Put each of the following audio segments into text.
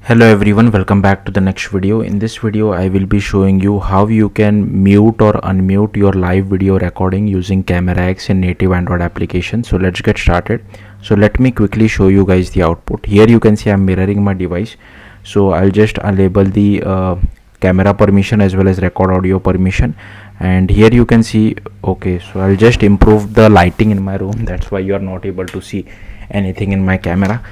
Hello everyone, welcome back to the next video. In this video I will be showing you how you can mute or unmute your live video recording using CameraX in native Android application. So let's get started. So let me quickly show you guys the output. Here you can see I'm mirroring my device. So I'll just enable the camera permission as well as record audio permission, and here you can see, okay, so I'll just improve the lighting in my room. That's why you are not able to see anything in my camera,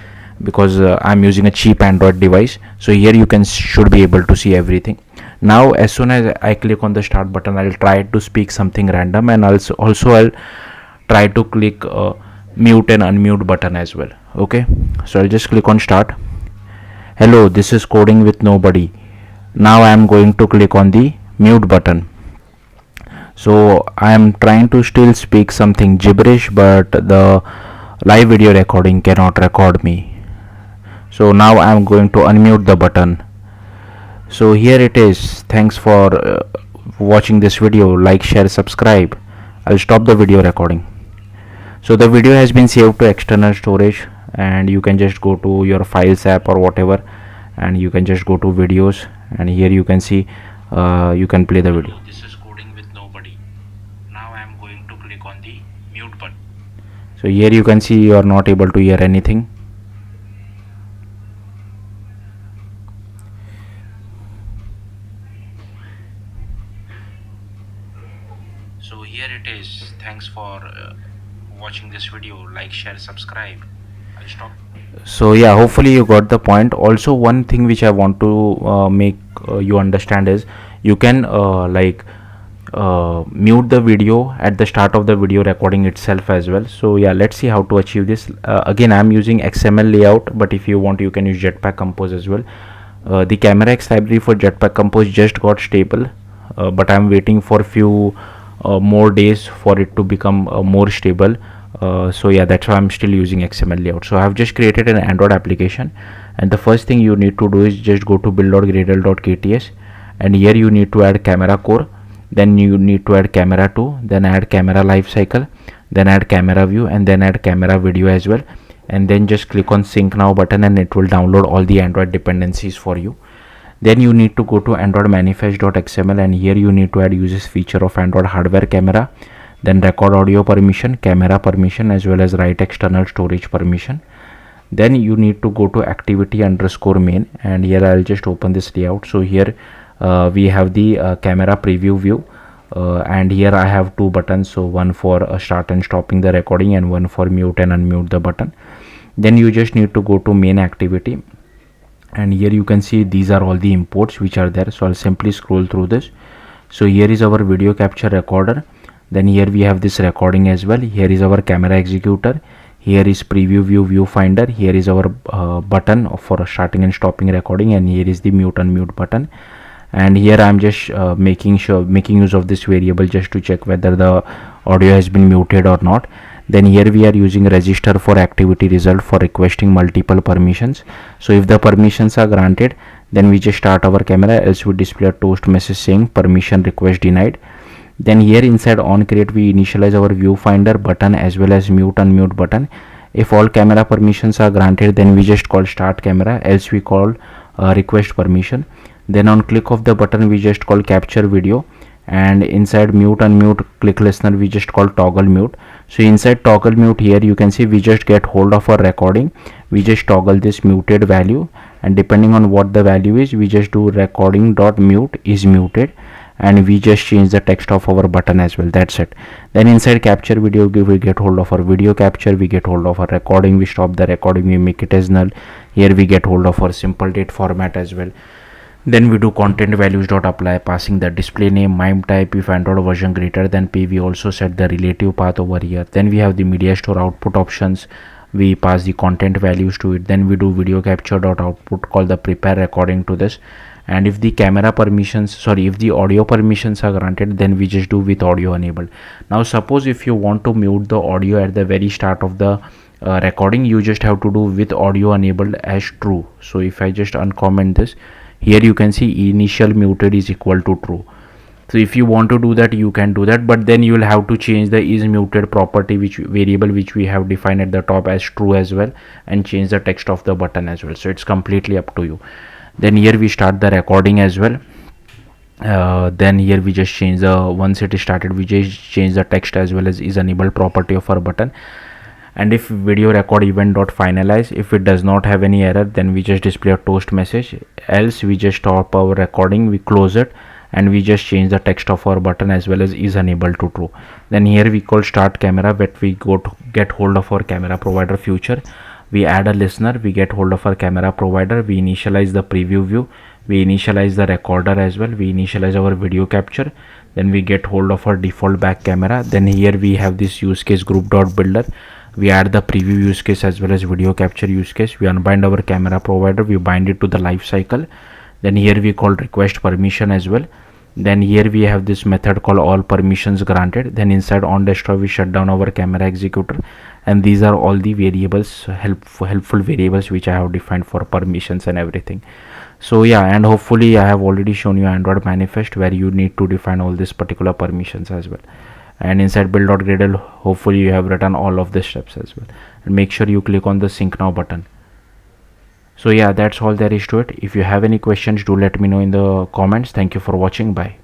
because I'm using a cheap Android device. So here you can should be able to see everything. Now as soon as I click on the start button, I'll try to speak something random, and also I'll try to click mute and unmute button as well. Okay, so I'll just click on start. Hello, this is coding with nobody. Now I am going to click on the mute button. So I am trying to still speak something gibberish, but the live video recording cannot record me. So now I am going to unmute the button. So here it is. Thanks for watching this video. Like, share, subscribe. I'll stop the video recording. So the video has been saved to external storage, and you can just go to your files app or whatever, and you can just go to videos, and here you can see you can play the video. This is coding with nobody. Now I am going to click on the mute button. So here you can see you are not able to hear anything. So here it is. Thanks for watching this video. Like, share, subscribe. I'll stop. So yeah, hopefully you got the point. Also, one thing which I want to make you understand is you can mute the video at the start of the video recording itself as well. So yeah, let's see how to achieve this. Again, I'm using XML layout, but if you want, you can use Jetpack Compose as well. The CameraX library for Jetpack Compose just got stable, but I'm waiting for few more days for it to become more stable. So yeah, that's why I'm still using XML layout. So I have just created an Android application, and the first thing you need to do is just go to build.gradle.kts, and here you need to add camera core, then you need to add camera 2, then add camera lifecycle, then add camera view, and then add camera video as well, and then just click on sync now button, and it will download all the Android dependencies for you. Then you need to go to android manifest.xml, and here you need to add uses feature of Android hardware camera, then record audio permission, camera permission, as well as write external storage permission. Then you need to go to activity underscore main, and here I'll just open this layout. So here we have the camera preview view, and here I have two buttons, so one for start and stopping the recording, and one for mute and unmute the button. Then you just need to go to main activity, and here you can see these are all the imports which are there. So I'll simply scroll through this. So here is our video capture recorder, then here we have this recording as well. Here is our camera executor, here is preview view viewfinder, here is our button for starting and stopping recording, and here is the mute unmute button. And here I'm just making use of this variable just to check whether the audio has been muted or not. Then here we are using register for activity result for requesting multiple permissions. So if the permissions are granted, then we just start our camera, else we display a toast message saying permission request denied. Then here inside on create we initialize our viewfinder button as well as mute unmute button. If all camera permissions are granted, then we just call start camera, else we call request permission. Then on click of the button we just call capture video, and inside mute unmute click listener we just call toggle mute. So inside toggle mute, here you can see we just get hold of our recording, we just toggle this muted value, and depending on what the value is, we just do recording dot mute is muted, and we just change the text of our button as well. That's it. Then inside capture video we get hold of our video capture, we get hold of our recording, we stop the recording, we make it as null. Here we get hold of our simple date format as well. Then we do content values dot apply, passing the display name, MIME type. If Android version greater than P, we also set the relative path over here. Then we have the media store output options, we pass the content values to it. Then we do video capture dot output, call the prepare recording to this, and if the camera permissions, if the audio permissions are granted, then we just do with audio enabled. Now suppose if you want to mute the audio at the very start of the recording, you just have to do with audio enabled as true. So if I just uncomment this, here you can see initial muted is equal to true. So if you want to do that, you can do that, but then you will have to change the is muted property, which variable which we have defined at the top, as true as well, and change the text of the button as well. So it's completely up to you. Then here we start the recording as well. Then here we just change the, once it is started, we just change the text as well as is enabled property of our button. And if video record event dot finalize, if it does not have any error, then we just display a toast message. Else we just stop our recording, we close it, and we just change the text of our button as well as is enabled to true. Then here we call start camera, but we go to get hold of our camera provider future. We add a listener, we get hold of our camera provider, we initialize the preview view, we initialize the recorder as well, we initialize our video capture, then we get hold of our default back camera. Then here we have this use case group dot builder, we add the preview use case as well as video capture use case, we unbind our camera provider, we bind it to the life cycle. Then here we call request permission as well. Then here we have this method called all permissions granted. Then inside on desktop we shut down our camera executor, and these are all the variables, helpful variables which I have defined for permissions and everything. So yeah, and hopefully I have already shown you Android manifest where you need to define all these particular permissions as well. And inside build.gradle, hopefully you have written all of the steps as well. And make sure you click on the sync now button. So yeah, that's all there is to it. If you have any questions, do let me know in the comments. Thank you for watching. Bye.